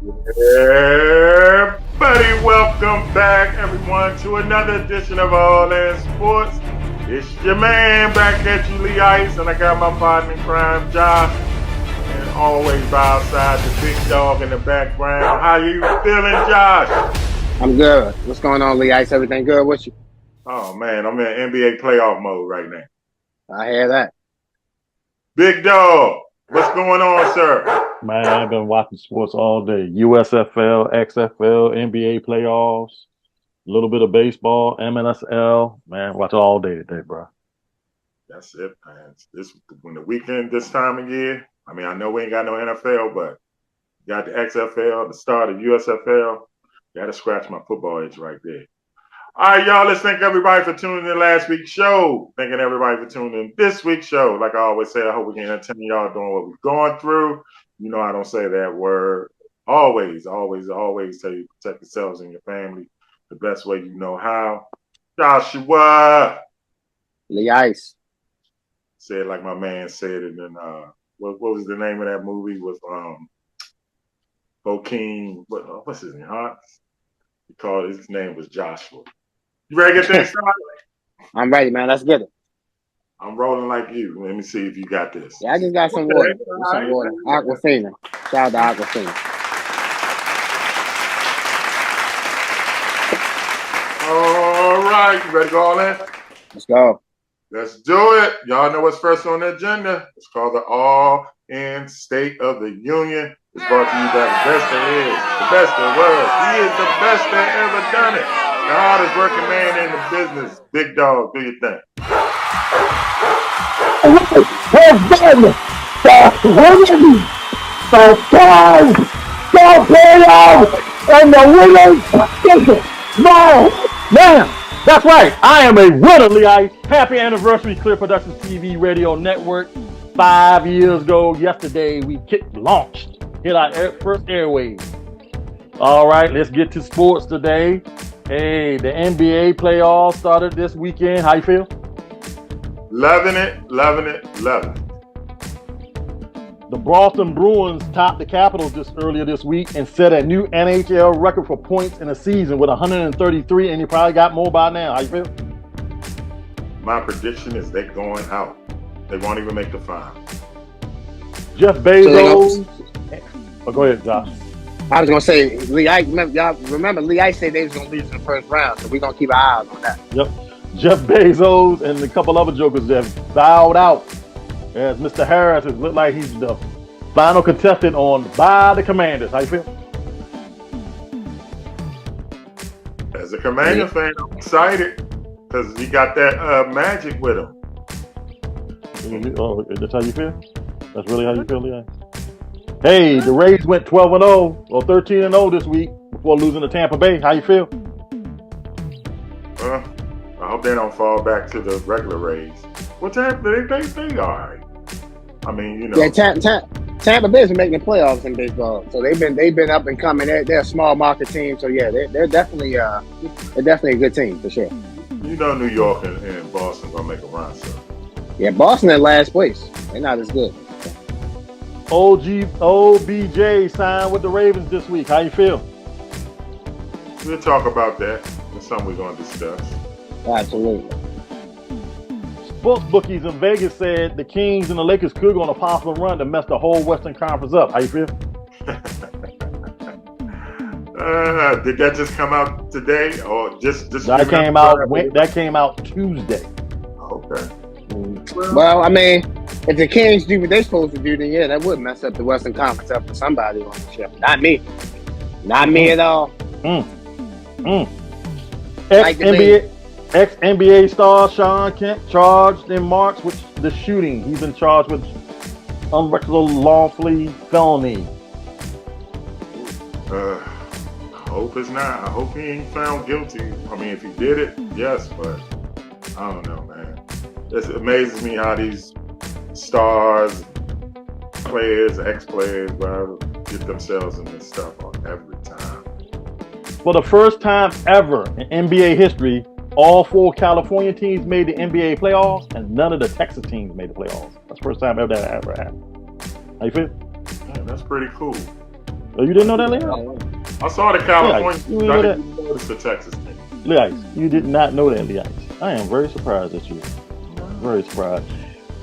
Everybody, welcome back, everyone, to another edition of All In Sports. It's your man back at you, Lee Ice, and I got my partner in crime, Josh, and always by our side, the big dog in the background. How you feeling, Josh? I'm good. What's going on, Lee Ice? Everything good with you? Oh man, I'm in NBA playoff mode right now. I hear that. Big dog, what's going on, sir? Man, I've been watching sports all day. USFL, XFL, NBA playoffs, a little bit of baseball, MNSL. Man, watch it all day today, bro. That's it, man. This when the weekend this time of year. I mean, I know we ain't got no NFL, but got the XFL, the start of USFL. Got to scratch my football itch right there. All right, y'all. Let's thank everybody for tuning in last week's show. Thanking everybody for tuning in this week's show. Like I always say, I hope we can entertain y'all doing what we're going through. You know, I don't say that word. Always tell you protect yourselves and your family the best way you know how. Joshua. Lee Ice. Say it like my man said it in what was the name of that movie with Bokeem, what's his name? He called his name was Joshua. You ready to get things started? I'm ready, man. Let's get it. I'm rolling like you. Let me see if you got this. Yeah, I just got some water. Some water. Aquafina. Shout out to Aquafina. All right, you ready to go all in? Let's go. Let's do it. Y'all know what's first on the agenda. It's called the All In State of the Union. It's brought to you by the best there is, the best there was. He is the best that ever done it. The hardest working man in the business. Big dog, do your thing. Has been the winning, the time, the playoff, and the winner's ticket. No, Man, that's right. I am a winner, Lee Ice. Happy anniversary, Clear Productions TV Radio Network. 5 years ago, yesterday, we launched, hit our first airwaves. All right, let's get to sports today. Hey, the NBA playoffs started this weekend. How you feel? Loving it, loving it, loving it. The Boston Bruins topped the Capitals earlier this week and set a new NHL record for points in a season with 133, and you probably got more by now. How you feel? My prediction is they're going out. They won't even make the final. Jeff Bezos. Oh, go ahead, Josh. I was gonna say Lee Ice. Remember Lee Ice said they was gonna lose in the first round, so we're gonna keep our eyes on that. Yep. Jeff Bezos and a couple other jokers that bowed out. As Mr. Harris, it looked like he's the final contestant on by the Commanders. How you feel? As a Commander fan, I'm excited because he got that magic with him. Oh, that's how you feel? That's really how you feel, Leon? Hey, the Rays went 12-0 or 13-0 this week before losing to Tampa Bay. How you feel? I hope they don't fall back to the regular Rays. Well, Tampa, they all right. I mean, you know. Yeah, Tampa Bay's been making the playoffs in baseball, so they've been up and coming. They're a small market team, so yeah, they're definitely a good team for sure. You know, New York and Boston gonna make a run, so. Yeah, Boston in last place. They're not as good. OBJ signed with the Ravens this week. How you feel? We'll talk about that. It's something we're gonna discuss. Absolutely. Sports bookies in Vegas said the Kings and the Lakers could go on a possible run to mess the whole Western Conference up. How you feel? Did that just come out today, or just that came out? That came out Tuesday. Okay. Well, I mean, if the Kings do what they're supposed to do, then yeah, that would mess up the Western Conference up for somebody on the ship. Not me. Not me at all. Ex-NBA star Sean Kemp charged in March with the shooting. He's been charged with unlawfully felony. I hope it's not. I hope he ain't found guilty. I mean, if he did it, yes, but I don't know, man. It amazes me how these stars, players, ex-players, whatever, get themselves in this stuff every time. For the first time ever in NBA history, all 4 California teams made the NBA playoffs, and none of the Texas teams made the playoffs. That's the first time ever that ever happened. How you feel? Yeah, that's pretty cool. Oh, you didn't know that, Leon? I saw the California. You didn't know that? Noticed the Texas thing. Lee Ice, you did not know that, Lee Ice. I am very surprised at you. Very surprised.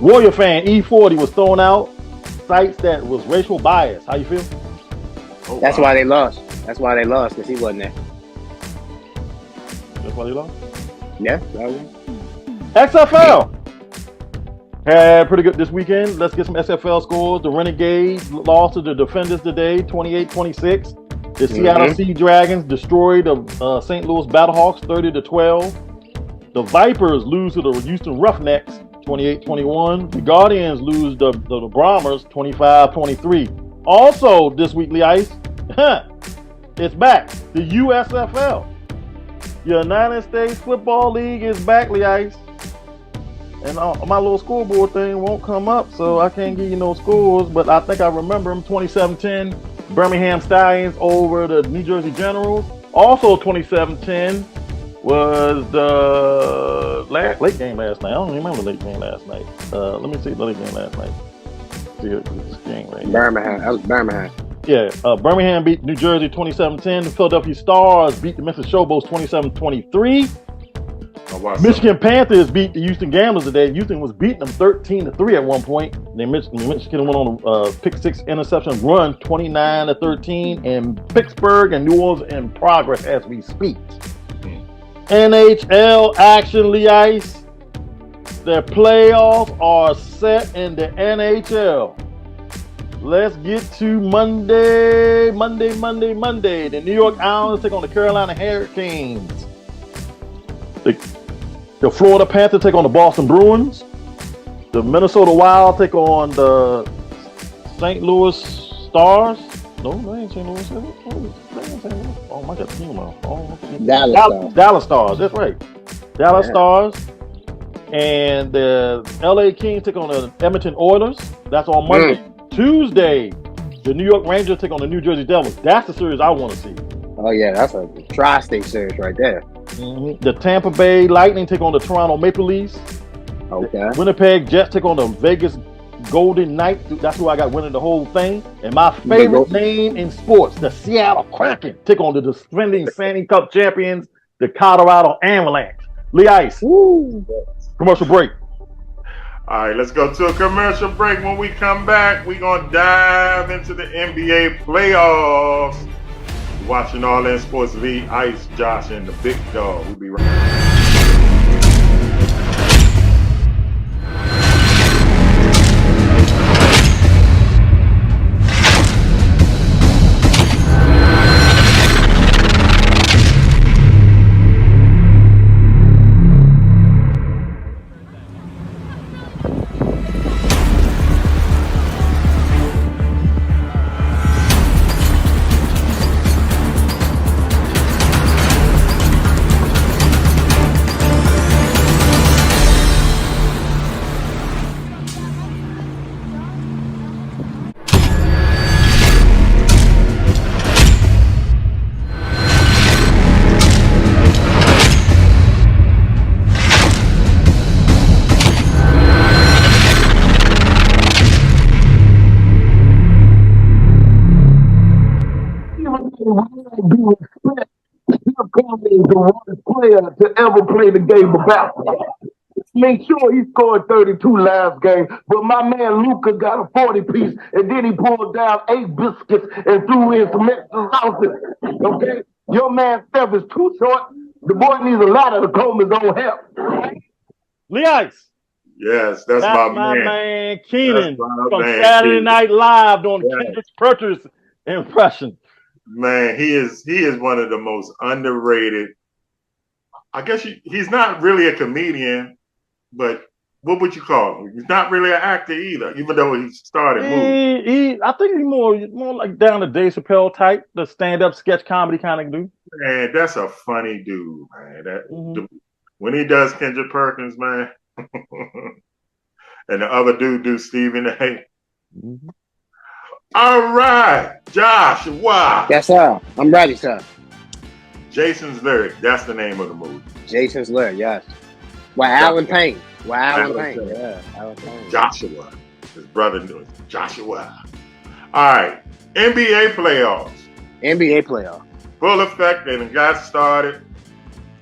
Warrior fan E40 was thrown out. Cites that was racial bias. How you feel? Oh, that's why they lost. That's why they lost, because he wasn't there. That's why they lost? Yeah. XFL had pretty good this weekend. Let's get some XFL scores. The Renegades lost to the Defenders today, 28-26. The Seattle Sea Dragons destroyed the St. Louis Battlehawks, 30-12. The Vipers lose to the Houston Roughnecks, 28-21. The Guardians lose the Brahmers, 25-23. Also this week, Lee Ice, it's back. The USFL. United States Football League is back, Lee Ice. And my little scoreboard thing won't come up, so I can't give you no scores, but I think I remember them. 27-10, Birmingham Stallions over the New Jersey Generals. Also 27-10 was the late game last night. I don't remember the late game last night. Let me see the late game last night. See this game right here. Birmingham. That was Birmingham. Yeah, Birmingham beat New Jersey 27-10. The Philadelphia Stars beat the Memphis Showboats 27-23. Michigan Panthers beat the Houston Gamblers today. Houston was beating them 13-3 at one point. Then Michigan went on a pick six interception run, 29-13. And Pittsburgh and New Orleans in progress as we speak. NHL action, Lee Ice. The playoffs are set in the NHL. Let's get to Monday. The New York Islanders take on the Carolina Hurricanes. The Florida Panthers take on the Boston Bruins. The Minnesota Wild take on the St. Louis Stars. No, they ain't St. Louis. Oh my God, team now. Dallas Stars. That's right. Dallas Stars. And the LA Kings take on the Edmonton Oilers. That's on Monday. Tuesday, the New York Rangers take on the New Jersey Devils. That's the series I want to see. Oh yeah, that's a tri-state series right there. The Tampa Bay Lightning take on the Toronto Maple Leafs. Okay. The Winnipeg Jets take on the Vegas Golden Knights. That's who I got winning the whole thing. And my favorite name in sports, the Seattle Kraken, take on the defending Stanley Cup champions, the Colorado Avalanche. Lee Ice. Woo. Commercial break. All right, let's go to a commercial break. When we come back, we're going to dive into the NBA playoffs. Watching All In Sports League, Ice, Josh, and the Big Dog. We'll be right back. The worst player to ever play the game of basketball. Make sure he scored 32 last game, but my man Luka got a 40-piece, and then he pulled down 8 biscuits and threw in some extra sauces. Okay? Your man Steph is too short. The boy needs a lot of the Coleman's own help. Lee Ice. Yes, that's my man Keenan from Saturday Night Live doing Kendrick Perkins impression. Man, he is one of the most underrated. I guess he's not really a comedian, but what would you call him? He's not really an actor either, even though he started movies. I think he's more like down to Dave Chappelle type, the stand-up sketch comedy kind of dude. Man, that's a funny dude, man. When he does Kendrick Perkins, man, and the other dude Stephen A. All right, Josh, wow. Yes, sir. I'm ready, sir. Jason's Lyric. That's the name of the movie. Jason's Lyric, yes. Alan Payne. Alan Payne. Yeah, Alan Payne. Joshua. His brother knew it. Joshua. All right, NBA playoffs. NBA playoff. Full effect and it got started.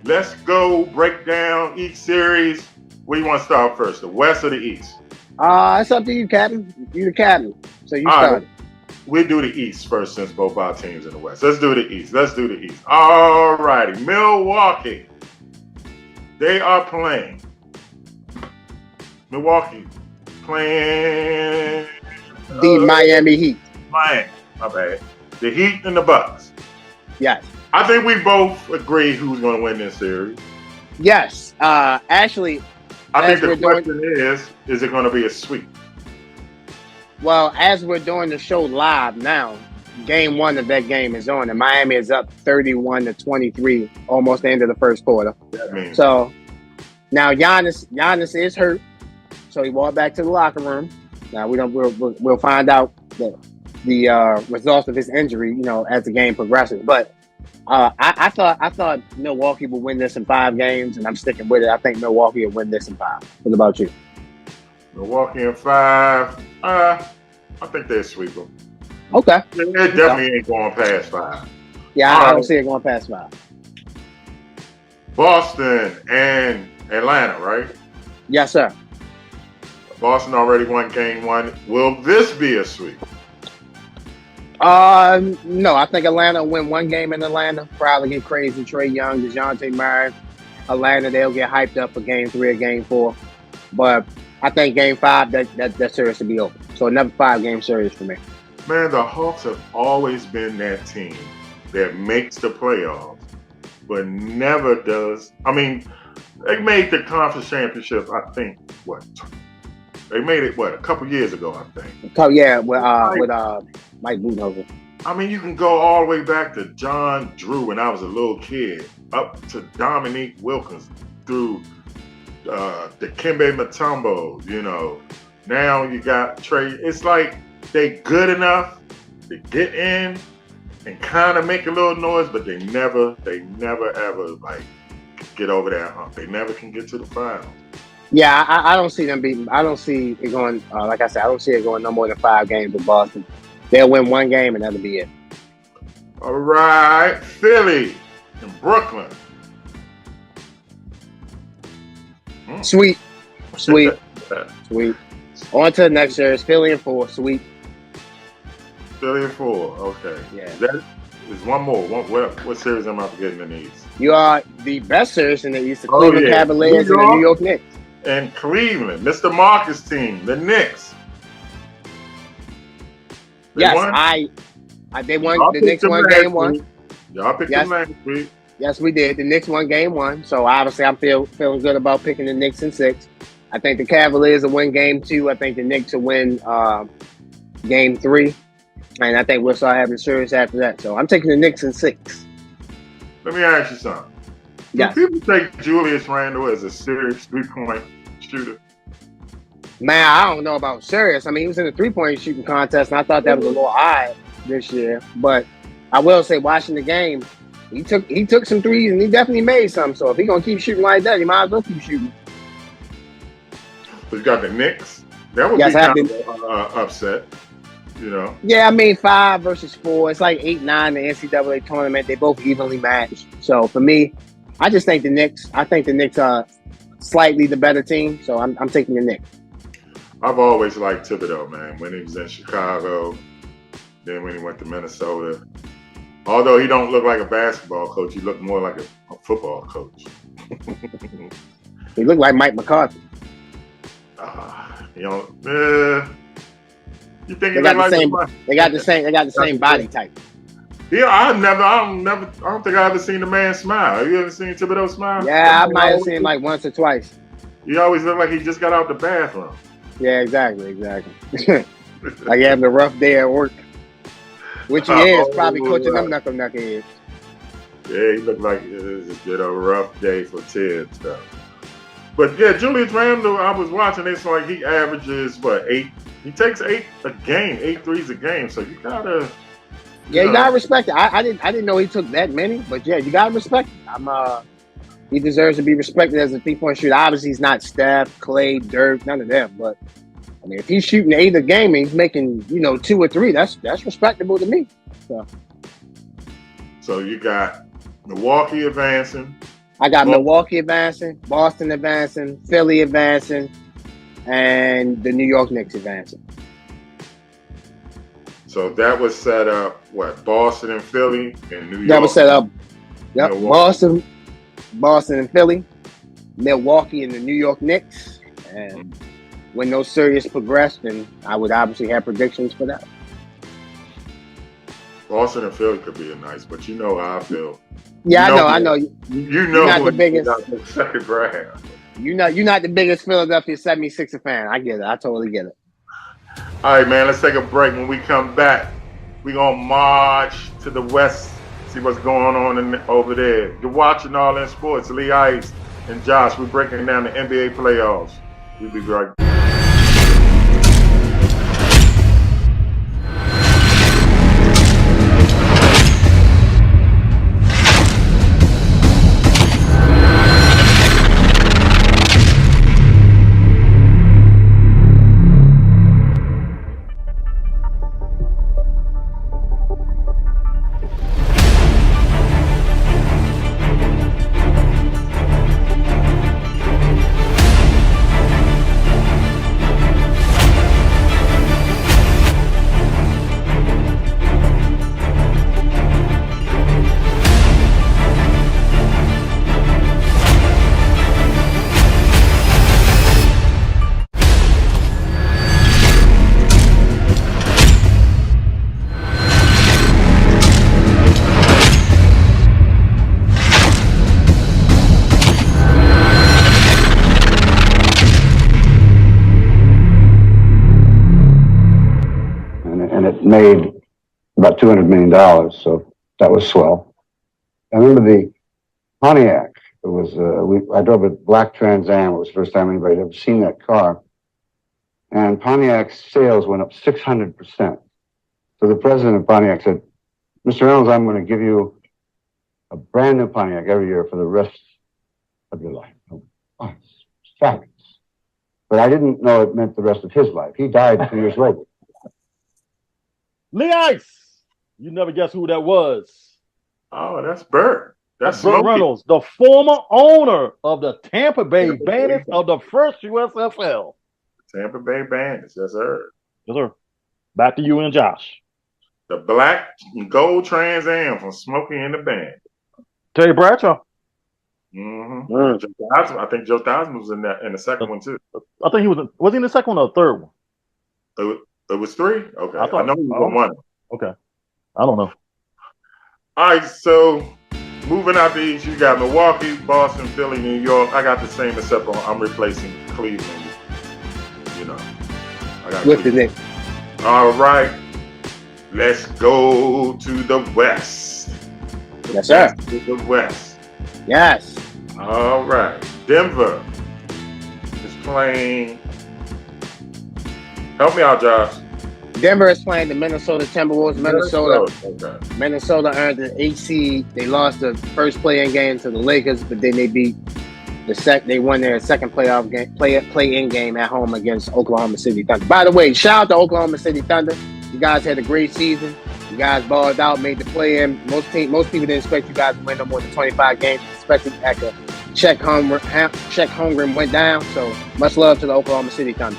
Let's go break down each series. Where you want to start first, the West or the East? It's up to you, Captain. You the captain, so you All start. right. We'll do the East first since both our teams in the West. Let's do the East. All righty. Milwaukee. They are playing. Milwaukee playing The Miami Heat. Miami. My bad. The Heat and the Bucks. Yes. I think we both agree who's going to win this series. Yes. Actually, I think the we're question is it going to be a sweep? well, as we're doing the show live now, game one of that game is on, and Miami is up 31-23, almost the end of the first quarter. That means So now Giannis is hurt, so he walked back to the locker room. Now we'll find out the results of his injury, as the game progresses. But I thought Milwaukee would win this in 5 games, and I'm sticking with it. I think Milwaukee will win this in 5. What about you? Milwaukee in 5. I think they'll sweep them. Okay. It definitely ain't going past 5. Yeah, All I don't right. see it going past 5. Boston and Atlanta, right? Yes, sir. Boston already won game 1. Will this be a sweep? No, I think Atlanta will win 1 game in Atlanta. Probably get crazy. Trae Young, DeJounte Murray. Atlanta, they'll get hyped up for game 3 or game 4. But I think game 5, that series will be over. So another 5-game series for me. Man, the Hawks have always been that team that makes the playoffs, but never does. I mean, they made the conference championship, I think, They made it, a couple years ago, I think. So yeah, with Mike Budenholzer. I mean, you can go all the way back to John Drew when I was a little kid, up to Dominique Wilkins, through Dikembe Mutombo, Now you got Trae. It's like they good enough to get in and kind of make a little noise, but they never ever like get over that hump. They never can get to the finals. Yeah, I don't see them beating. I don't see it going. Like I said, I don't see it going no more than 5 games with Boston. They'll win 1 game and that'll be it. All right, Philly and Brooklyn. Sweet. On to the next series. Philly and 4. Sweet. Philly and 4. Okay. Yeah. That is one more. What series am I forgetting in the East? You are the best series in the East. The Cleveland Cavaliers and the New York Knicks. And Cleveland, Mr. Marcus' team, the Knicks. They won. They won. The Knicks won game 1. Y'all picked them last week. Yes, we did. The Knicks won game 1. So obviously, I'm feeling good about picking the Knicks in 6. I think the Cavaliers will win game 2. I think the Knicks will win game 3. And I think we'll start having series after that. So I'm taking the Knicks in 6. Let me ask you something. Yes. Do people take Julius Randle as a serious 3-point shooter? Man, I don't know about serious. I mean, he was in the 3-point shooting contest, and I thought that was a little odd this year. But I will say, watching the game, he took some threes, and he definitely made some. So if he's going to keep shooting like that, he might as well keep shooting. But you got the Knicks. That would be kind of upset. Yeah, I mean 5 versus 4. It's like 8-9 the NCAA tournament. They both evenly matched. So for me, I just think the Knicks. I think the Knicks are slightly the better team. So I'm taking the Knicks. I've always liked Thibodeau, man. When he was in Chicago, then when he went to Minnesota. Although he don't look like a basketball coach, he looked more like a football coach. He looked like Mike McCarthy. You think they got the same? They got the same body type. Yeah, I don't think I ever seen the man smile. Have you ever seen Thibodeau smile? Yeah, I might have seen him like once or twice. He always looked like he just got out the bathroom. Yeah, exactly. Like having a rough day at work. Which he is, probably coaching them knuckleheads. Yeah, he looked like it was a rough day for Ted stuff. But yeah, Julius Randle, I was watching, it's like he averages, 8? He takes 8 a game, 8 threes a game. So you gotta... Yeah, you gotta respect it. I didn't know he took that many, but yeah, you gotta respect it. He deserves to be respected as a 3-point shooter. Obviously, he's not Steph, Clay, Dirk, none of them, but I mean, if he's shooting 8 a game and he's making 2 or 3, that's respectable to me. So you got Milwaukee advancing. I got Milwaukee advancing, Boston advancing, Philly advancing, and the New York Knicks advancing. So that was set up, Boston and Philly and New York? That was set up, yep, Boston and Philly, Milwaukee and the New York Knicks. And when those series progress, then I would obviously have predictions for that. Boston and Philly could be nice, but you know how I feel. Yeah, I know. You know not the biggest second round. You're not the biggest Philadelphia 76er fan. I get it. I totally get it. All right, man, let's take a break. When we come back, we're going to march to the West, see what's going on over there. You're watching All In Sports. Lee Ice and Josh, we're breaking down the NBA playoffs. We'll be right back. Made about $200 million, so that was swell. I remember the Pontiac. It was I drove a black Trans Am. It was the first time anybody had ever seen that car, and Pontiac's sales went up 600%. So the president of Pontiac said, "Mr. Reynolds, I'm going to give you a brand new Pontiac every year for the rest of your life." Oh, it's fabulous. But I didn't know it meant the rest of his life. He died 2 years later. Lee Ice. You never guess who that was. Oh, that's Burt. That's Burt Reynolds, the former owner of the Tampa Bay Bandits of the first USFL. Tampa Bay Bandits, yes, sir. Yes, sir. Back to you and Josh. The black and gold Trans Am from Smokey and the Band. Terry Bradshaw. Mm-hmm. I think Joe Theismann was in the second one too. I think he was he in the second one or the third one? It was 3? Okay. I know he was on 1. Okay. I don't know. All right, so moving out the East, you got Milwaukee, Boston, Philly, New York. I got the same except I'm replacing Cleveland. I got with the Knicks. All right. Let's go to the West. Yes, sir. To the West. Yes. All right. Denver is playing. Help me out, Josh. Denver is playing the Minnesota Timberwolves. Minnesota earned the 8 seed. They lost the first play-in game to the Lakers, but then they beat They won their second playoff game, play-in game at home against Oklahoma City Thunder. By the way, shout out to Oklahoma City Thunder. You guys had a great season. You guys balled out, made the play-in. Most people didn't expect you guys to win no more than 25 games, especially after Chet Holmgren went down. So much love to the Oklahoma City Thunder.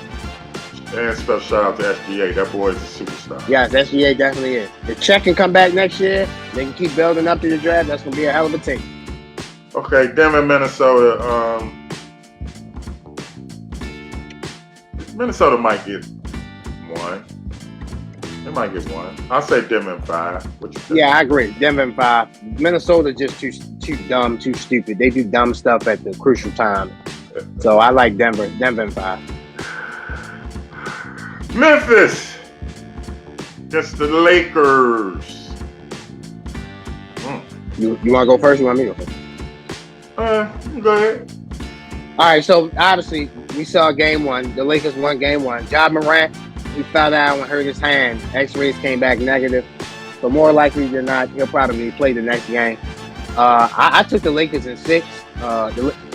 And special shout out to SGA. That boy is a superstar. Yes, SGA definitely is. If Chet can come back next year, they can keep building up to the draft. That's going to be a hell of a team. Okay, Denver, Minnesota. Minnesota might get 1. They might get 1. I'll say Denver in 5. What you think? Yeah, I agree. Denver in 5. Minnesota just too dumb, too stupid. They do dumb stuff at the crucial time. So I like Denver. Denver in 5. Memphis against the Lakers. You want to go first? You want me to go first? Go ahead. All right, so obviously we saw game 1. The Lakers won game 1. Ja Morant, he fell down and hurt his hand. X-rays came back negative. But more likely than not, he'll probably play the next game. I took the Lakers in 6.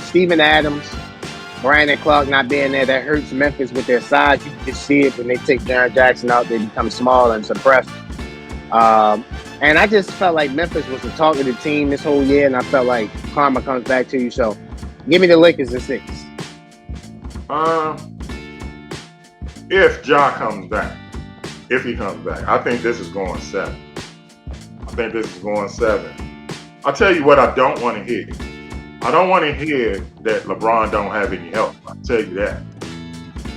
Steven Adams, Brandon Clark not being there, that hurts Memphis with their size. You can just see it when they take Jaren Jackson out. They become small and suppressed. And I just felt like Memphis was the talk of the team this whole year, and I felt like karma comes back to you. So give me the Lakers in 6. If Ja comes back, if he comes back, I think this is going 7. I'll tell you what I don't want to hear. I don't want to hear that LeBron don't have any help. I'll tell you that.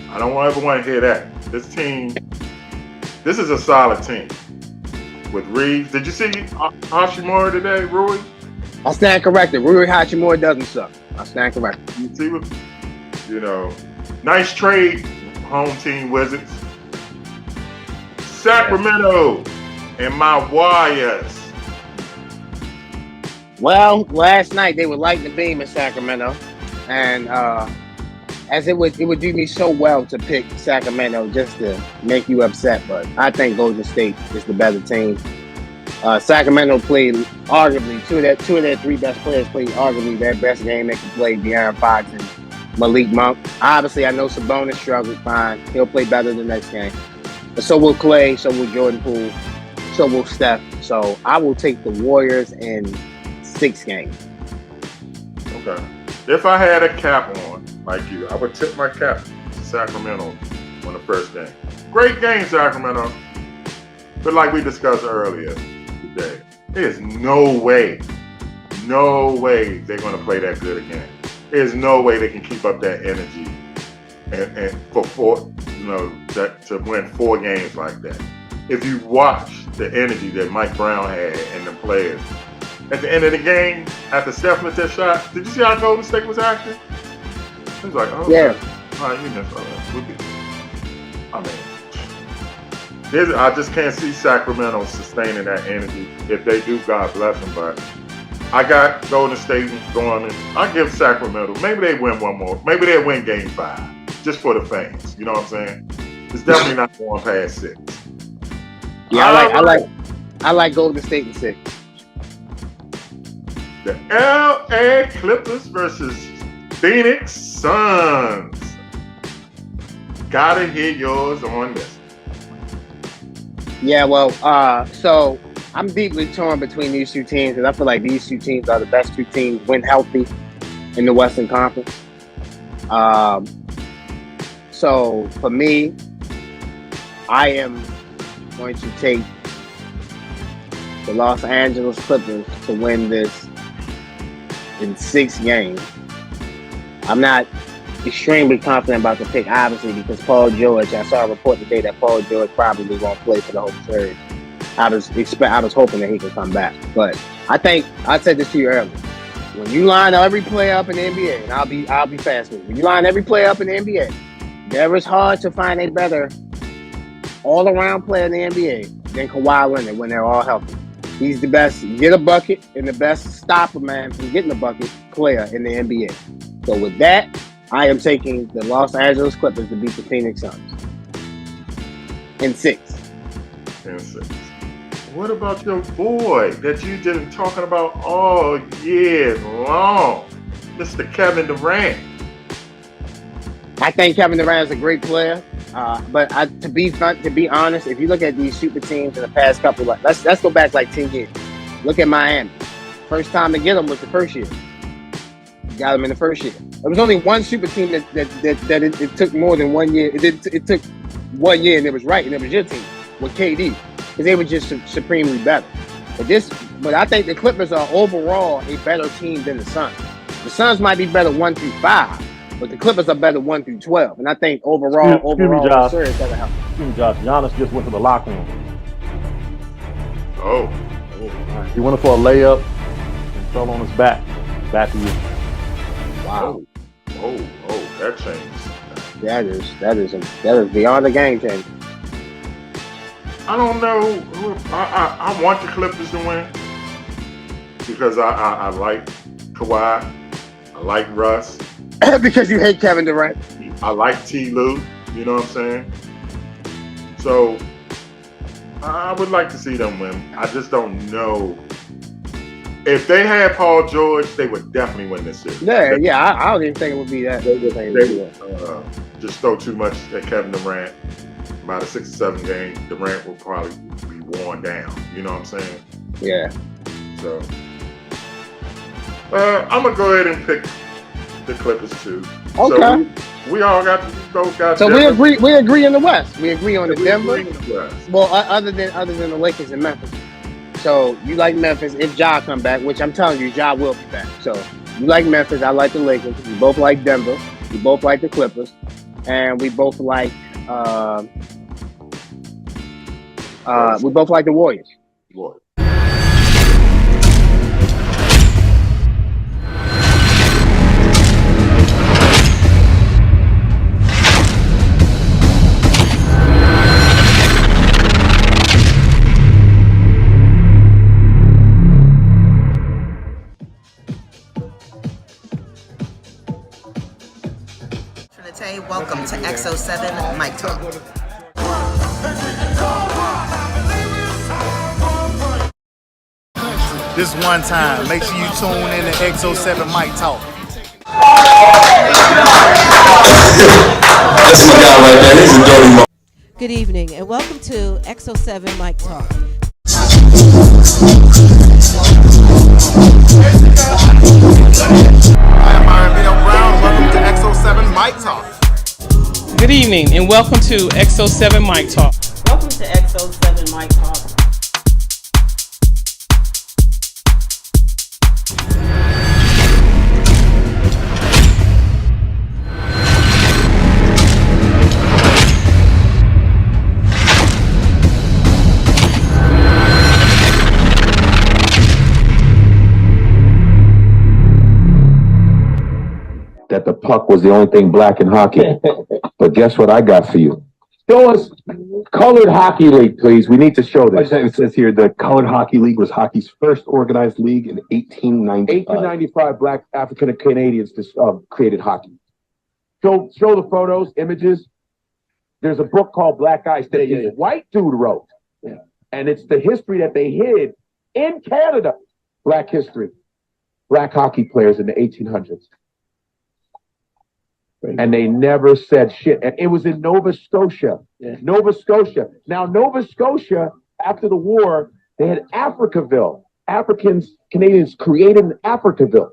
I don't ever want to hear that. This team, this is a solid team. With Reeves. Did you see Hachimura today, Rui? I stand corrected. Rui Hachimura doesn't suck. I stand corrected. You see what, nice trade, home team Wizards. Sacramento and my Warriors. Well, last night they were lighting the beam in Sacramento, and as it would do me so well to pick Sacramento just to make you upset, but I think Golden State is the better team. Sacramento played arguably two of their 3 best players played arguably their best game they could play, De'Aaron Fox and Malik Monk. Obviously, I know Sabonis struggled fine. He'll play better the next game. But so will Clay, so will Jordan Poole, so will Steph. So I will take the Warriors in 6 games. Okay. If I had a cap on, like you, I would tip my cap to Sacramento on the first game. Great game, Sacramento. But like we discussed earlier today, there's no way they're going to play that good again. There's no way they can keep up that energy and to win 4 games like that. If you watch the energy that Mike Brown had and the players, at the end of the game, after Steph missed that shot, did you see how Golden State was acting? It was like, oh, yeah. All right, you missed all that. I just can't see Sacramento sustaining that energy. If they do, God bless them. But I got Golden State going in. I'll give Sacramento. Maybe they win one more. Maybe they win Game 5, just for the fans. You know what I'm saying? It's definitely not going past 6. Yeah, I like Golden State in 6. The LA Clippers versus Phoenix Suns. Gotta hear yours on this. Yeah, well, so I'm deeply torn between these 2 teams, and I feel like these 2 teams are the best 2 teams when healthy in the Western Conference. So for me, I am going to take the Los Angeles Clippers to win this in 6 games. I'm not extremely confident about the pick, obviously, because Paul George, I saw a report today that Paul George probably won't play for the whole series. I was hoping that he could come back. But I think, I said this to you earlier, when you line every player up in the NBA, and I'll be fast with you, when you line every player up in the NBA, there is hard to find a better all-around player in the NBA than Kawhi Leonard when they're all healthy. He's the best get a bucket and the best stopper man from getting a bucket player in the NBA. So with that, I am taking the Los Angeles Clippers to beat the Phoenix Suns in 6. In 6. What about your boy that you've been talking about all year long, Mr. Kevin Durant? I think Kevin Durant is a great player, but to be honest, if you look at these super teams in the past couple, let's go back like 10 years. Look at Miami. First time to get them was the first year. Got them in the first year. There was only one super team that it took more than 1 year. It took 1 year and it was right, and it was your team with KD, because they were just supremely better. But I think the Clippers are overall a better team than the Suns. The Suns might be better 1 through 5, but the Clippers are better 1 through 12. And I think overall, the series doesn't help. Excuse me, Josh. Giannis just went to the locker room. Oh. He went for a layup and fell on his back. Back to you. Wow. Oh, that changed. That is beyond the game changer. I don't know. I want the Clippers to win because I like Kawhi. I like Russ. Because you hate Kevin Durant. I like T. Lue. You know what I'm saying? So I would like to see them win. I just don't know if they had Paul George, they would definitely win this series. Yeah. I don't even think it would be that. They just throw too much at Kevin Durant. By the 6 or 7 game, Durant will probably be worn down. You know what I'm saying? Yeah. So I'm gonna go ahead and pick the Clippers too. Okay. So we both got. So Denver. we agree in the West. We agree on the Denver. Agree in the West. Well, other than the Lakers and Memphis. So you like Memphis if Ja come back, which I'm telling you, Ja will be back. So you like Memphis, I like the Lakers. We both like Denver. We both like the Clippers, and we both like the Warriors. Boy. Welcome to XO7 Mic Talk. This one time, make sure you tune in to XO7 Mic Talk. That's my guy right there. He's a dirty mo. Good evening and welcome to XO7 Mic Talk. I am Myron Bill Brown. Welcome to XO7 Mic Talk. Good evening and welcome to XO7 Mic Talk. Welcome to XO7 Mic Talk. That the puck was the only thing black in hockey. But guess what I got for you? Show us Colored Hockey League, please. We need to show this. It says here the Colored Hockey League was hockey's first organized league in 1895. 1895, black African Canadians created hockey. Show the photos, images. There's a book called Black Ice that this white dude wrote. Yeah. And it's the history that they hid in Canada. Black history. Black hockey players in the 1800s. And they never said shit. And it was in Nova Scotia. Yeah. Nova Scotia. Now, Nova Scotia, after the war, they had Africaville. Canadians created Africaville.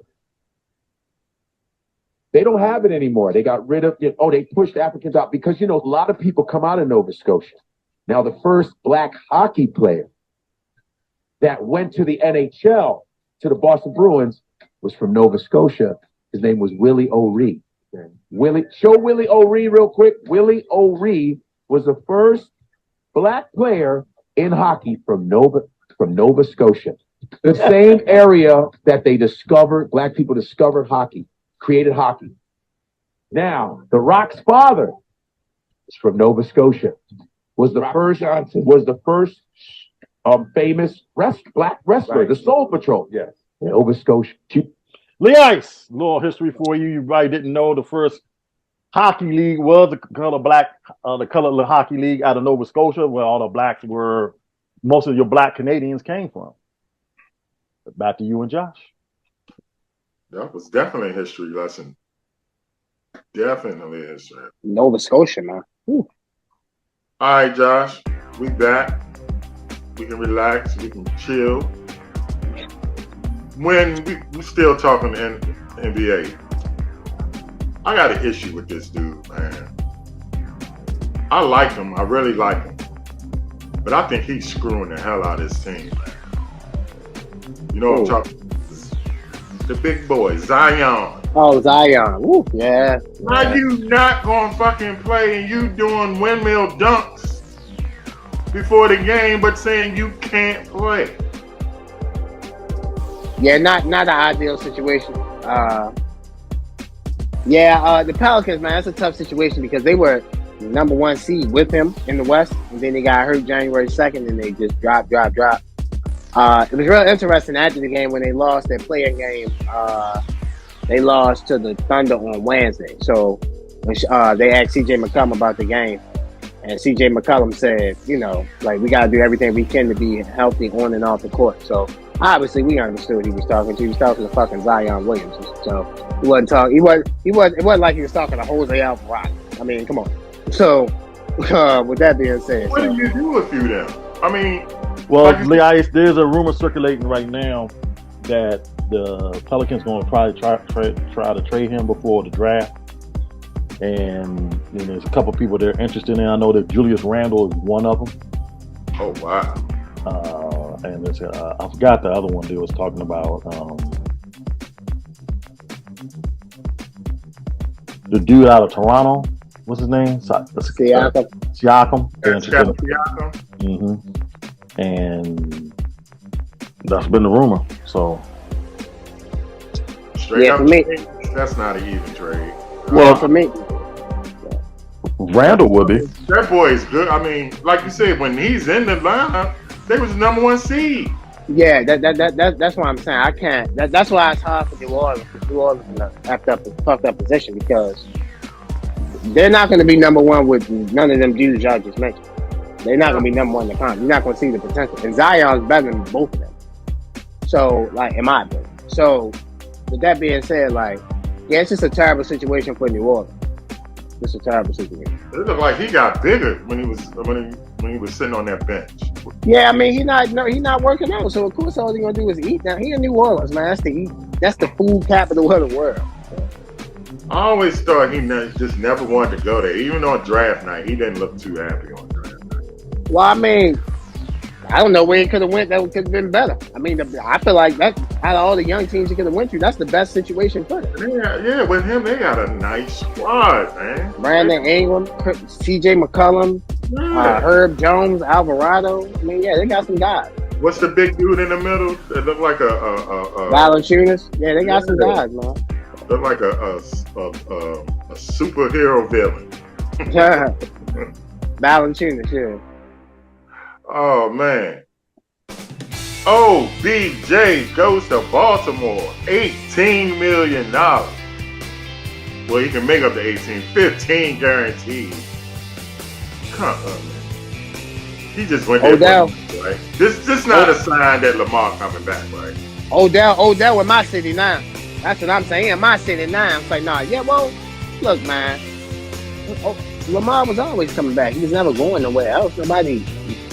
They don't have it anymore. They got rid of it. Oh, they pushed Africans out because, a lot of people come out of Nova Scotia. Now, the first black hockey player that went to the NHL, to the Boston Bruins, was from Nova Scotia. His name was Willie O'Ree. Show Willie O'Ree real quick. Willie O'Ree was the first black player in hockey from Nova Scotia. The same area that black people discovered hockey, created hockey. Now, The Rock's father is from Nova Scotia. Was the first famous black wrestler, right. The Soul Patrol. Yes. Nova Scotia. Lee Ice, little history for you. You probably didn't know the first hockey league was the Colored Hockey League out of Nova Scotia, where all the blacks were, most of your black Canadians came from. But back to you and Josh. That was definitely a history lesson. Definitely a history. Nova Scotia, man. Whew. All right, Josh, we back. We can relax. We can chill. When we still talking NBA, I got an issue with this dude, man. I like him. I really like him. But I think he's screwing the hell out of his team, man. You know what I'm talking about? The big boy, Zion. Oh, Zion. Woo, yeah. How you not going to fucking play and you doing windmill dunks before the game but saying you can't play? Yeah, not an ideal situation. The Pelicans, man, that's a tough situation because they were the number 1 seed with him in the West, and then they got hurt January 2nd, and they just dropped. It was real interesting after the game when they lost their player game. They lost to the Thunder on Wednesday. So they asked CJ McCollum about the game, And CJ McCollum said, you know, like, we got to do everything we can to be healthy on and off the court. So obviously we understood he was talking to. He was talking to fucking Zion Williamson. So he wasn't talking. It wasn't like he was talking to Jose Alvarado. I mean, come on. So with that being said, what do you do if you them? I mean, well, like there's a rumor circulating right now that the Pelicans going to probably try to trade him before the draft. And you know, there's a couple people they're interested in. I know that Julius Randle is one of them. Oh wow! And there's I forgot the other one they was talking about. The dude out of Toronto, what's his name? Siakam. Siakam. Mm-hmm. And that's been the rumor. So straight up, for me, that's not an even trade. Well, for me, Randall would be. That boy is good. I mean, like you said, when he's in the lineup, they was the number 1 seed. Yeah, that's what I'm saying. I can't. That's why it's hard for New Orleans. New Orleans in a fucked up position because they're not going to be number 1 with none of them dudes y'all just mentioned. They're not going to be number 1 in the country. You're not going to see the potential. And Zion's better than both of them. So, like, in my opinion. So, with that being said, like, yeah, it's just a terrible situation for New Orleans. It's a terrible situation. It looked like he got bigger when he was sitting on that bench. Yeah, I mean he's not working out, so of course all he's gonna do is eat. Now he in New Orleans, man. That's the food capital of the world. I always thought he just never wanted to go there. Even on draft night, he didn't look too happy on draft night. Well, I mean, I don't know where he could have went that could have been better. I mean, I feel like that out of all the young teams he could have went to, that's the best situation for him. Yeah, with him, they got a nice squad, man. Brandon Ingram, CJ McCollum, Herb Jones, Alvarado. I mean, yeah, they got some guys. What's the big dude in the middle that looked like a Valanciunas? Yeah, they got some guys, man. Look like a superhero villain. Valanciunas, yeah. Oh man. OBJ goes to Baltimore. $18 million. Well, he can make up the 15 guaranteed. Come on, man. He just went there. Odell. Right? This not a sign that Lamar coming back, right? Odell with my city now. That's what I'm saying. In my city now. I'm like, nah, yeah, well, look, man. Lamar was always coming back. He was never going nowhere else. Nobody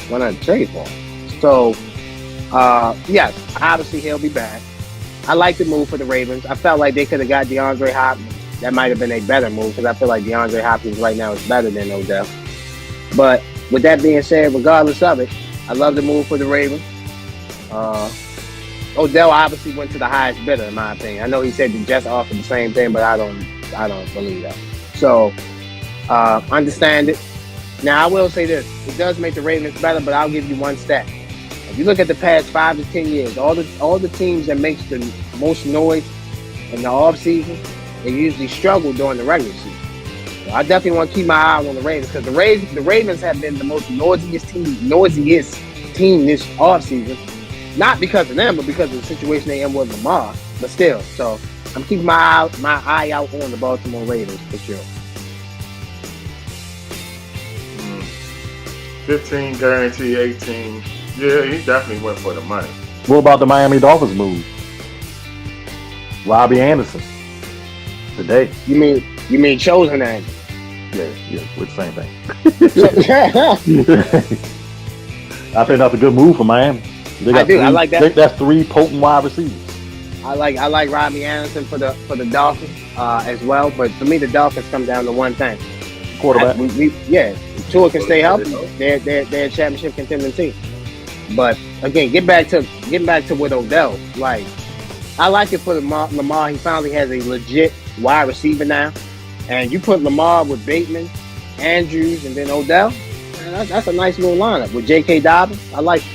want to trade for him. So, yes, obviously he'll be back. I like the move for the Ravens. I felt like they could have got DeAndre Hopkins. That might have been a better move because I feel like DeAndre Hopkins right now is better than Odell. But with that being said, regardless of it, I love the move for the Ravens. Odell obviously went to the highest bidder in my opinion. I know he said the Jets offered the same thing, but I don't believe that. So understand it. Now I will say this: it does make the Ravens better, but I'll give you one stat. If you look at the past 5 to 10 years, all the teams that makes the most noise in the off season, they usually struggle during the regular season. So I definitely want to keep my eye on the Ravens because the Ravens have been the most noisiest team this off season. Not because of them, but because of the situation they in with Lamar. But still, so I'm keeping my eye out on the Baltimore Ravens for sure. 15 guarantee, 18. Yeah, he definitely went for the money. What about the Miami Dolphins move? Robbie Anderson today. You mean chosen Anderson? Yeah, with the same thing. I think that's a good move for Miami. I like that. That's 3 potent wide receivers. I like Robbie Anderson for the Dolphins as well. But for me, the Dolphins come down to one thing: quarterback. Tua can stay healthy. They're a championship contending team. But again, getting back to with Odell, like I like it for Lamar. He finally has a legit wide receiver now, and you put Lamar with Bateman, Andrews, and then Odell. Man, that's a nice little lineup with J.K. Dobbins. I like it.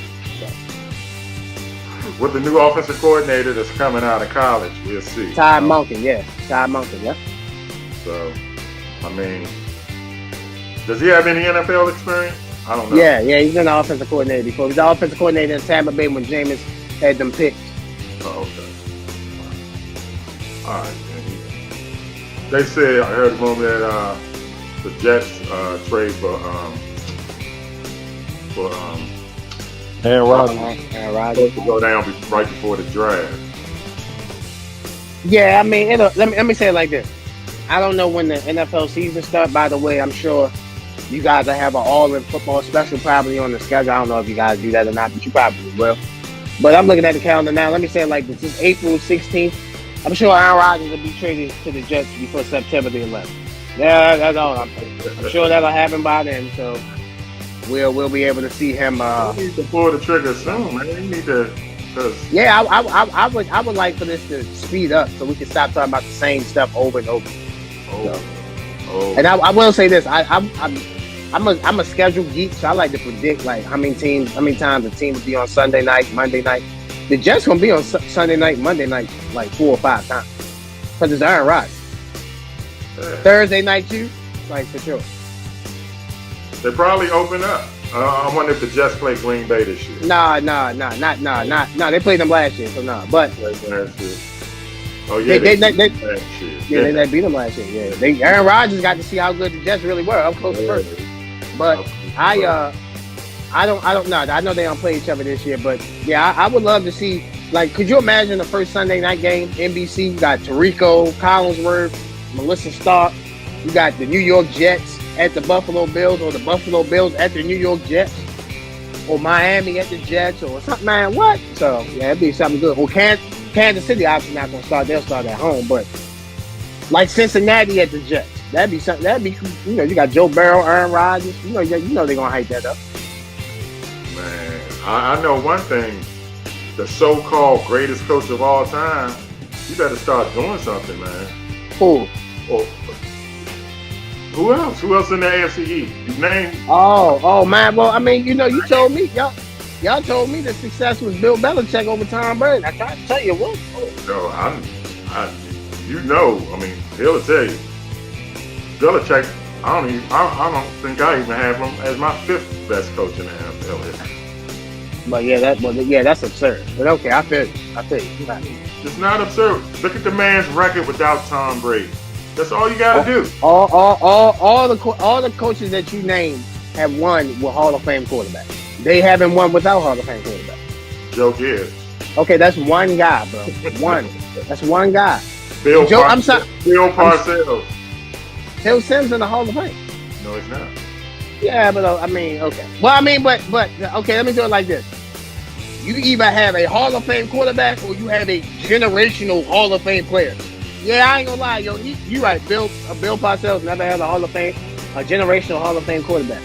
With the new offensive coordinator that's coming out of college, we'll see. Todd Monken, yeah. So, I mean, does he have any NFL experience? I don't know. Yeah, he's been the offensive coordinator before. He was the offensive coordinator in Tampa Bay when Jameis had them picks. Oh, okay. All right. They said, I heard a rumor that the Jets trade for for Aaron Rodgers. Aaron Rodgers. to go down right before the draft. Yeah, I mean, let me say it like this. I don't know when the NFL season starts. By the way, I'm sure you guys will have an all-in football special probably on the schedule. I don't know if you guys do that or not, but you probably will. But I'm looking at the calendar now. Let me say it like this. It's April 16th. I'm sure Aaron Rodgers will be traded to the Jets before September the 11th. Yeah, that's all I'm sure that'll happen by then. So we'll be able to see him. You need to pull the trigger soon, man. You need to. Yeah, I would like for this to speed up so we can stop talking about the same stuff over and over. And I will say this: I'm a schedule geek, so I like to predict like how many times a team will be on Sunday night, Monday night. The Jets gonna be on Sunday night, Monday night, like 4 or 5 times because it's Aaron Rodgers. Thursday night too, like for sure. They probably open up. I wonder if the Jets play Green Bay this year. Nah. They played them last year, so nah. But oh yeah, they beat them last year. Yeah, Aaron Rodgers got to see how good the Jets really were up close first. But I don't know. I know they don't play each other this year, but yeah, I would love to see. Like, could you imagine the first Sunday night game? NBC, you got Tirico, Collinsworth, Melissa Stark. You got the New York Jets at the Buffalo Bills, or the Buffalo Bills at the New York Jets, or Miami at the Jets, or something. Man, what? So yeah, it'd be something good. Well, Kansas City obviously not gonna start. They'll start at home, but like Cincinnati at the Jets, that'd be something. That'd be, you know, you got Joe Burrow, Aaron Rodgers. You know they're gonna hype that up. Man, I know one thing. The so-called greatest coach of all time, you better start doing something, man. Who? Who else? Who else in the AFC East? You name? Oh man. Well, I mean, you know, you told me y'all told me the success was Bill Belichick over Tom Brady. I tried to tell you what. No, you know, I mean, he'll tell you. Belichick, I don't think I even have him as my 5th best coach in the NFL. But yeah, that's absurd. But okay, I feel you. It's not absurd. Look at the man's record without Tom Brady. That's all you got to do. All the coaches that you named have won with Hall of Fame quarterbacks. They haven't won without Hall of Fame quarterbacks. Joe Gibbs. Okay, that's one guy, bro. One. That's one guy. Bill Parcells. Phil Simms in the Hall of Fame. No, he's not. Yeah, but I mean, okay. Well, I mean, but okay. Let me do it like this. You either have a Hall of Fame quarterback or you have a generational Hall of Fame player. Yeah, I ain't gonna lie, yo. You right. Bill Parcells never had a Hall of Fame, a generational Hall of Fame quarterback.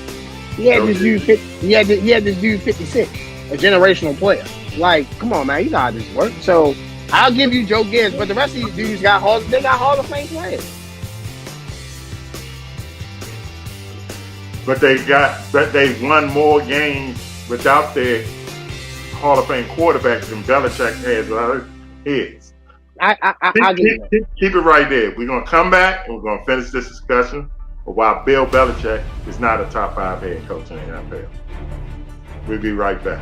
He had this dude. He had this dude 56, a generational player. Like, come on, man. You know how this works. So I'll give you Joe Gibbs, but the rest of these dudes got Hall of Fame players. But they won more games without their Hall of Fame quarterback than Belichick has his. Keep it right there. We're gonna come back and we're gonna finish this discussion of why Bill Belichick is not a top 5 head coach in the NFL. We'll be right back.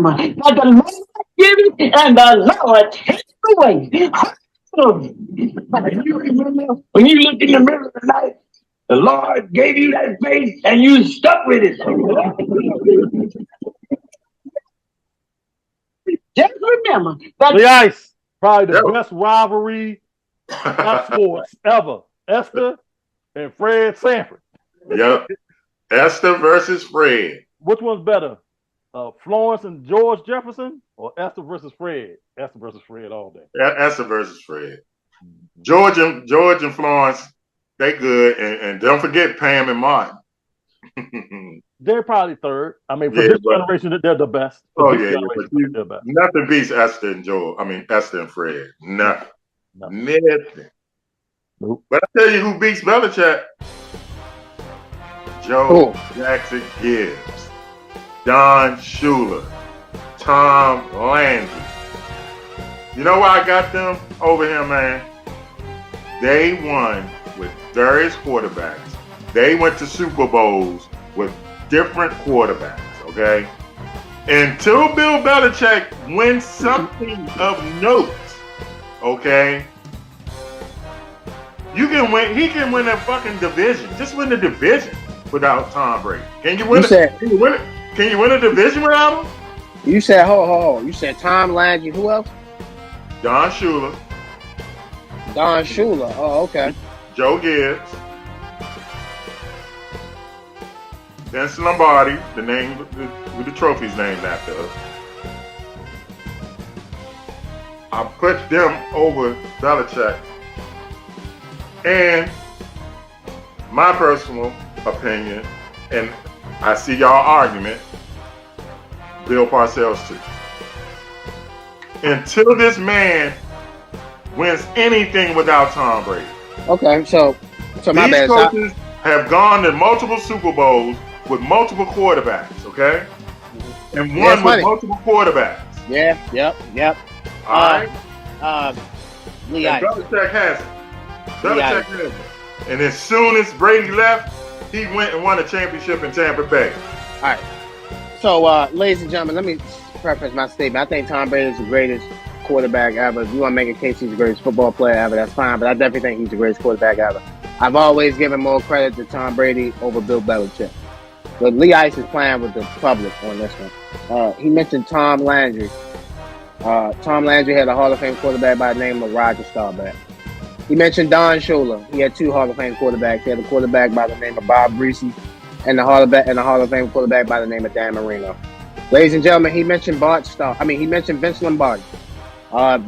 That the Lord give it and the Lord take it away. You remember when you look in the mirror tonight, the Lord gave you that faith and you stuck with it. Just remember that Lee Ice, probably the best rivalry in sports ever. Esther and Fred Sanford. Yep. Esther versus Fred. Which one's better? Florence and George Jefferson or Esther versus Fred? Esther versus Fred all day. Esther versus Fred. George and Florence, they good. And don't forget Pam and Martin. They're probably third. I mean, for this generation, they're the best. They're best. Nothing beats Esther and Esther and Fred. Nothing. Nope. But I tell you who beats Belichick. Joe Jackson Gibbs, Don Shula, Tom Landry. You know why I got them over here, man? They won with various quarterbacks. They went to Super Bowls with different quarterbacks, okay? Until Bill Belichick wins something of note, okay? He can win a fucking division. Just win the division without Tom Brady. Can you win it? Can you win a division without him? You said, hold. You said Tom Landry. Who else? Don Shula. Oh, okay. Joe Gibbs. Vince Lombardi, the name with the trophies named after us. I put them over Belichick. And my personal opinion, and I see y'all argument, Bill Parcells too. Until this man wins anything without Tom Brady. Okay, so my bad. These coaches have gone to multiple Super Bowls with multiple quarterbacks, okay? And won with multiple quarterbacks. Yep. All right? Lee and Belichick has it. Belichick has it. And as soon as Brady left, he went and won a championship in Tampa Bay. All right. So, ladies and gentlemen, let me preface my statement. I think Tom Brady is the greatest quarterback ever. If you want to make a case he's the greatest football player ever, that's fine. But I definitely think he's the greatest quarterback ever. I've always given more credit to Tom Brady over Bill Belichick. But Lee Ice is playing with the public on this one. He mentioned Tom Landry. Tom Landry had a Hall of Fame quarterback by the name of Roger Staubach. He mentioned Don Shula. He had two Hall of Fame quarterbacks. He had a quarterback by the name of Bob Greasy and a Hall of Fame quarterback by the name of Dan Marino. Ladies and gentlemen, he mentioned he mentioned Vince Lombardi.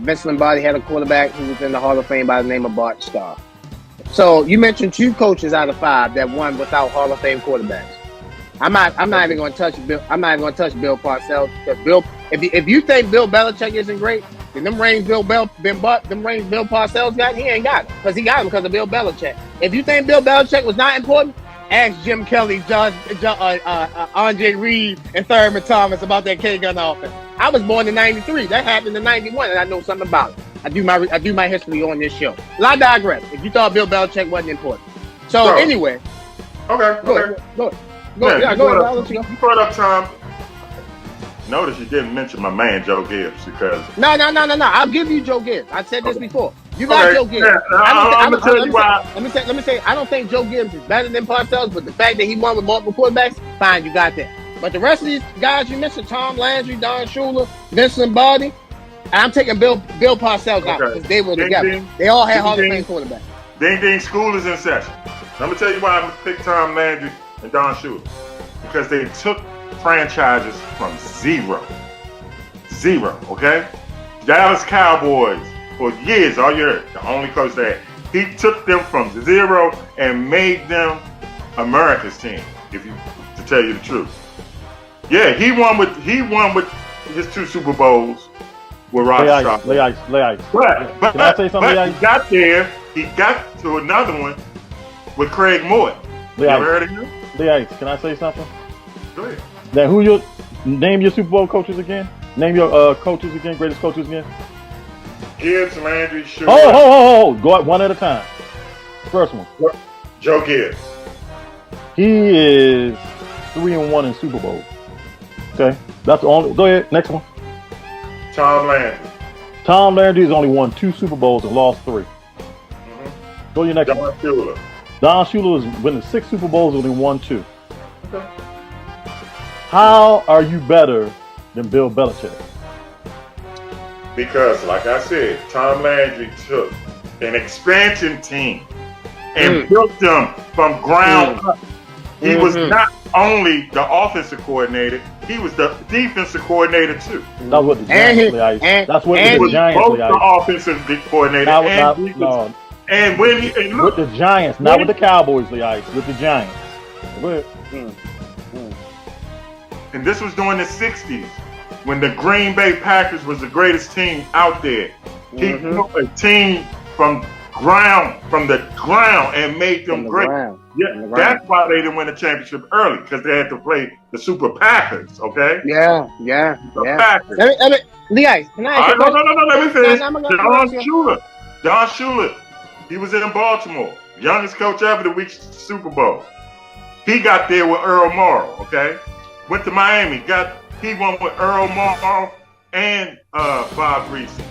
Vince Lombardi had a quarterback who was in the Hall of Fame by the name of Bart Starr. So you mentioned two coaches out of five that won without Hall of Fame quarterbacks. I'm not even going to touch Bill. I'm not even going to touch Bill Parcells because Bill. If you think Bill Belichick isn't great, then them rings Bill Parcells got, he ain't got it because he got them because of Bill Belichick. If you think Bill Belichick was not important, ask Jim Kelly, Andre Reed, and Thurman Thomas about that K-gun offense. I was born in '93. That happened in '91, and I know something about it. I do my history on this show. Well, I digress. If you thought Bill Belichick wasn't important, anyway. Okay. Go ahead. Go ahead. You brought up Tom. Notice you didn't mention my man Joe Gibbs because no. I'll give you Joe Gibbs. I said this before. You got Joe Gibbs. I'm gonna tell you why. Let me say. I don't think Joe Gibbs is better than Parcells, but the fact that he won with multiple quarterbacks, fine, you got that. But the rest of these guys you mentioned, Tom Landry, Don Shula, Vince Lombardi, I'm taking Bill Parcells out because they were together. They all had Hall of Fame quarterbacks. Ding, school is in session. I'm gonna tell you why I'm gonna pick Tom Landry and Don Shula because they took franchises from zero, okay? Dallas Cowboys for years, all year, the only coach they had. He took them from zero and made them America's team, to tell you the truth. Yeah, he won with his two Super Bowls with Roger Staubach. Lay ice. But Can I say something, but he got to another one with Craig Morton. You ever heard of him? Lay ice. Can I say something? Go ahead. Now, name your Super Bowl coaches again? Name your coaches again, greatest coaches again? Gibbs, Landry, Shula. Oh, go out one at a time. First one. Joe Gibbs. He is 3-1 in Super Bowl. Okay, that's the only. Go ahead, next one. Tom Landry. Tom Landry has only won 2 Super Bowls and lost 3. Go to your next one. Don Shula. Don Shula has winning 6 Super Bowls and only won 2. How are you better than Bill Belichick? Because, like I said, Tom Landry took an expansion team and built them from ground up. He was not only the offensive coordinator, he was the defensive coordinator too. That's what the Giants play. That's what the Giants play. The offensive coordinator and when he and look, with the Giants, not with the Cowboys, the ice, with the Giants. And this was during the 60s when the Green Bay Packers was the greatest team out there. He built a team from the ground and made them great. Yeah, that's why they didn't win the championship early, because they had to play the Super Packers. Okay. Yeah. Packers. Let me, Leah, can I ask you? No. Let me finish. Don Shula. He was in Baltimore, youngest coach ever to reach the Super Bowl. He got there with Earl Morrall. Okay. Went to Miami. He won with Earl Morrall and Bob Greasy.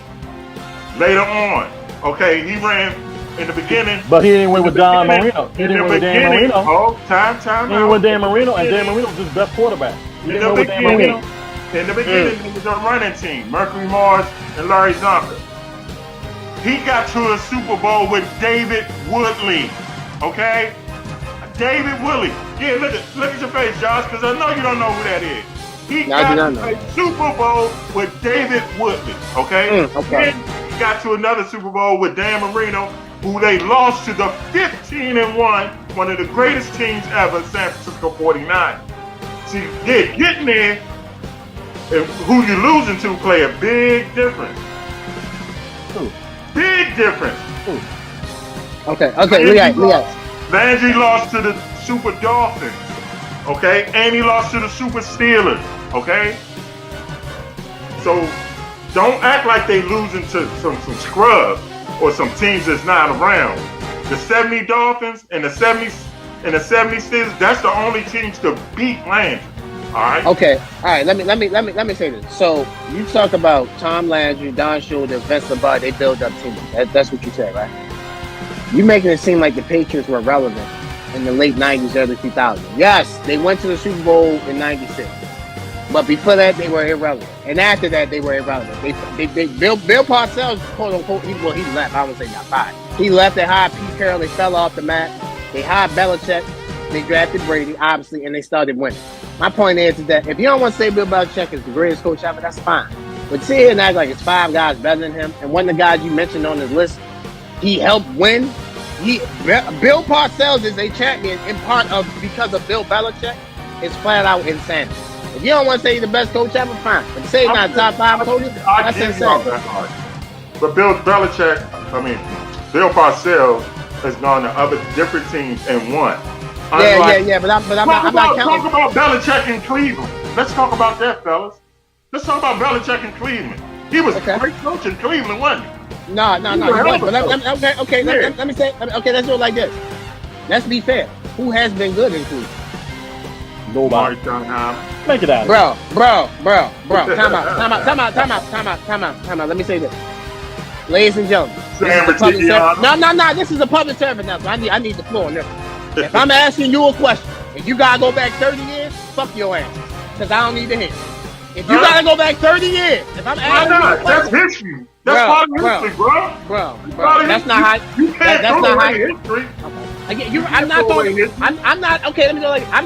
Later on, okay, he ran in the beginning. But he didn't win with Don Marino. He didn't win with Dan Marino. Oh, time. He didn't win with Dan Marino, and Dan Marino was his best quarterback. In the beginning, it was a running team, Mercury Morris and Larry Zonka. He got to a Super Bowl with David Woodley, okay? David Woodley. Yeah, look at your face, Josh, because I know you don't know who that is. He got to a Super Bowl with David Woodley, okay? Then he got to another Super Bowl with Dan Marino, who they lost to the 15-1, one of the greatest teams ever, San Francisco 49. See, getting there, and who you losing to play a big difference. Big difference. Okay, Leah. Landry lost to the Super Dolphins, okay? And he lost to the Super Steelers, okay? So don't act like they losing to some scrubs or some teams that's not around. The 70 Dolphins and the 70 Steelers, that's the only teams to beat Landry. All right. Okay. All right. Let me say this. So you talk about Tom Landry, Don Shula, Vince Lombardi. They build up teams. That's what you said, right? You making it seem like the Patriots were relevant in the late '90s, early 2000s. Yes, they went to the Super Bowl in '96, but before that they were irrelevant, and after that they were irrelevant. Bill Parcells, quote unquote, he left. I wouldn't say got fired. He left. They hired Pete Carroll. They fell off the map. They hired Belichick. They drafted Brady, obviously, and they started winning. My point is that if you don't want to say Bill Belichick is the greatest coach ever, that's fine. But sit here and act like it's 5 guys better than him, and one of the guys you mentioned on his list, he helped win. Bill Parcells is a champion in part of because of Bill Belichick. It's flat out insanity. If you don't want to say he's the best coach ever, fine. But say he's not top 5 coaches, that's insane. But Bill Parcells has gone to other different teams and won. Yeah. But I'm not counting. Talk about Belichick in Cleveland. Let's talk about that, fellas. Let's talk about Belichick in Cleveland. He was a great coach in Cleveland, wasn't he? No. Let me say. Okay, let's do it like this. Let's be fair. Who has been good in Cleveland? Nobody. Make it out. Bro. Time out. Let me say this. Ladies and gentlemen. No. This is a public service now, so I need the floor on this. If I'm asking you a question, and you gotta go back 30 years, fuck your ass. Because I don't need to hear. If you gotta go back 30 years, if I'm asking you a question. That's history. That's part of history, bro. That's not how. You can't throw away history. I'm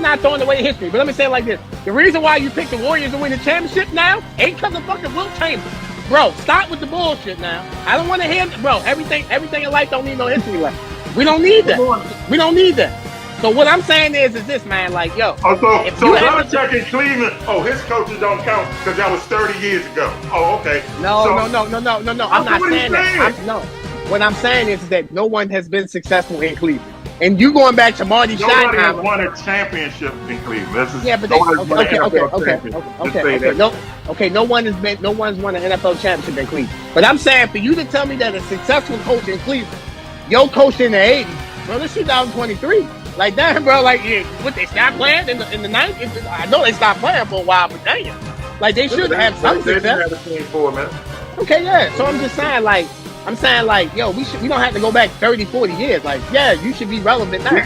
not throwing away history, but let me say it like this. The reason why you picked the Warriors to win the championship now ain't because of fucking Wilt Chamberlain. Bro, stop with the bullshit now. I don't want to hear, bro, everything in life don't need no history lesson. We don't need that. So what I'm saying is this, man, like, yo. So Belichick in Cleveland, his coaches don't count because that was 30 years ago. Oh, okay. No. I'm not saying that. What I'm saying is that no one has been successful in Cleveland. And you going back to Marty Schottenheimer. Nobody has won a championship in Cleveland. No one's won an NFL championship in Cleveland. But I'm saying for you to tell me that a successful coach in Cleveland, your coach in the 80s, bro, this 2023. Like damn, bro. Like what they stopped playing in the 90s? I know they stopped playing for a while, but damn, like they should have some They didn't success. have a team for a minute. Okay, yeah. So I'm just saying, like, yo, we don't have to go back 30, 40 years. Like, yeah, you should be relevant now. We're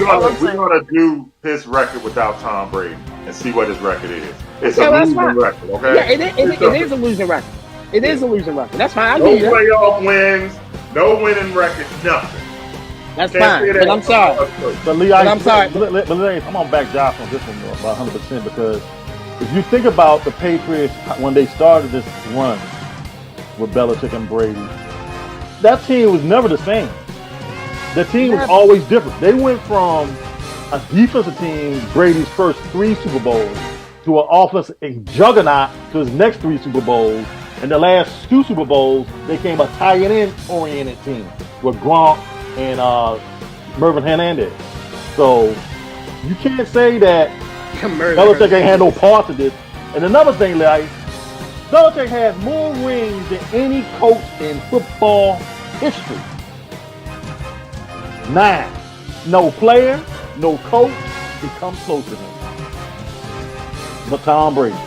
gonna do his record without Tom Brady and see what his record is. It's Okay, a that's losing fine. record, okay? Yeah, it is a losing record. It is a losing record. That's fine. No playoff wins, no winning record, nothing. That's Can't fine. say that. But I'm sorry. But Lee, I'm sorry. But I'm gonna back Josh on this one about 100% because if you think about the Patriots when they started this run with Belichick and Brady, that team was never the same. The team was always different. They went from a defensive team, Brady's first 3 Super Bowls, to an offensive juggernaut to his next 3 Super Bowls. And the last 2 Super Bowls, they came a tie-in oriented team with Gronk and Mervyn Hernandez. So you can't say that Belichick ain't had no part of this. And another thing, like, Belichick has more rings than any coach in football history. 9. No player, no coach can come close to him. But Tom Brady.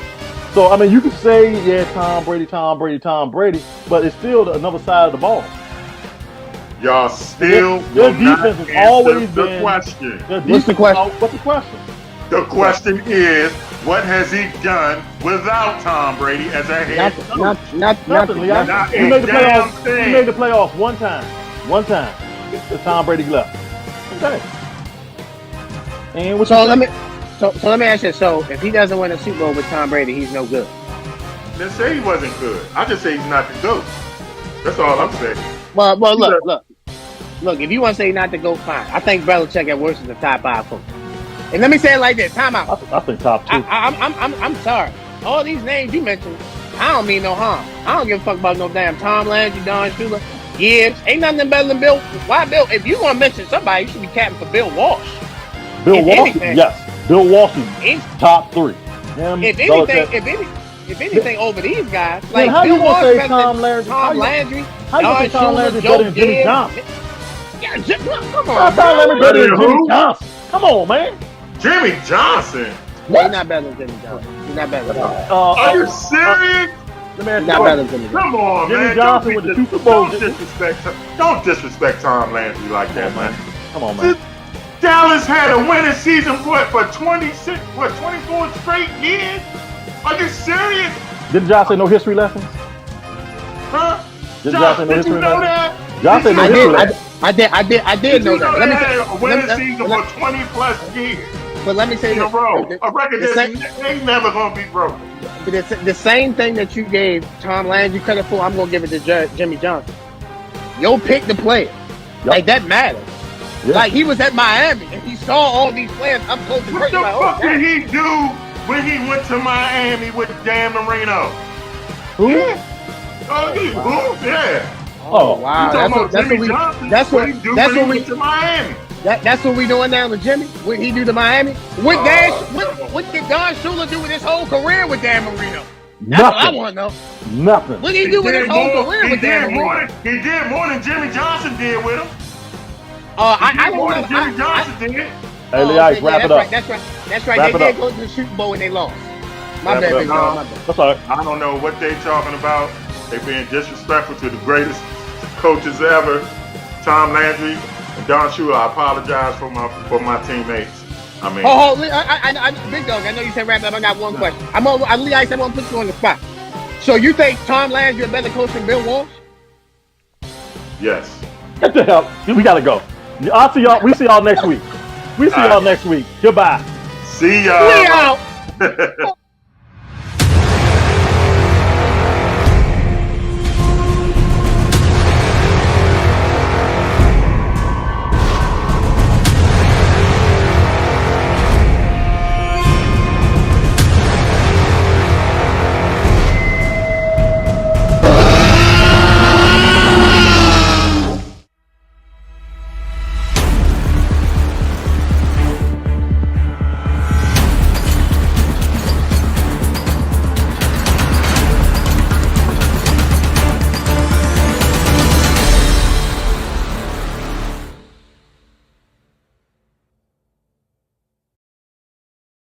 So, I mean, you could say, yeah, Tom Brady, but it's still another side of the ball. Y'all still Their will not defense has answer always the been. question. What's the question? What's the question? The question is, what has he done without Tom Brady as a head coach? Nothing, Lee. Not You a made the damn playoffs. thing. You made the playoffs one time. The Tom Brady left. Okay. And what So you let think? me ask you. So if he doesn't win a Super Bowl with Tom Brady, he's no good. Didn't say he wasn't good. I just say he's not the GOAT. That's all I'm saying. Well, look. If you want to say not to go, fine. I think Belichick at worst is a top 5 coach. And let me say it like this: time out. I think top 2. I'm sorry. All these names you mentioned, I don't mean no harm. I don't give a fuck about no damn Tom Landry, Don Shula, Gibbs. Ain't nothing better than Bill. Why Bill? If you want to mention somebody, you should be capping for Bill Walsh. Bill If Walsh, anything- yes. Bill Walsh is top 3. Him, If Belichick. anything over these guys, Then like how Bill you gonna Walsh say better Tom than Landry? Tom Landry, How you gonna say Don Tom Shula, Landry Joe better than Jimmy Gibbs. Johnson? Yeah, come How on, Tom Landry better than Who? Jimmy Johnson? Come on, man. Jimmy Johnson. He's not better than Jimmy Johnson. He's not better than Jimmy Johnson. Are you serious? Let me ask He's you not a better question. than Jimmy Johnson. Come on, Jimmy man. Johnson with the 2 Super Bowls. Don't disrespect Tom Landry like that, man. Come on, man. Dallas had a winning season for 24 straight years? Are you serious? Didn't Josh say no history lessons? Huh? Did Josh, Josh say no did history you know lessons? that? Josh said no history lessons. I did know that. They had a winning season for 20 plus years But let me say in a this. row. A record The same- that ain't never gonna be broken. The same thing that you gave Tom Landry credit for, I'm gonna give it to Jimmy Johnson. Yo, pick the player. Like that matters. Yeah. Like he was at Miami and he saw all these players up close and What the personal. fuck did he do when he went to Miami with Dan Marino? Who? Who? Yeah. Oh wow, You talking about Jimmy Johnson? That's What he do that's when what he we went to Miami. that's what we doing now with Jimmy. What he do to Miami? What did Don Shula do with his whole career with Dan Marino? That's what I Nothing. want to know. Nothing. What did he do with his whole career with Dan Marino? He did more than Jimmy Johnson did with him. I He don't did more know. than Jimmy Johnson did. Hey, Lee okay, Ice, wrap it up. That's right. Wrap They it did up. go to the Super Bowl and they lost. My Wrap bad, it big up. dog. My bad. That's all right. I don't know what they talking about. They being disrespectful to the greatest coaches ever, Tom Landry and Don Shula. I apologize for my teammates. I mean, Big dog. I know you said wrap it up. I got one question. Lee Ice, I want to put you on the spot. So you think Tom Landry a better coach than Bill Walsh? yes. What the hell? We gotta go. I'll see y'all. We see y'all next week. Goodbye. See y'all. We out.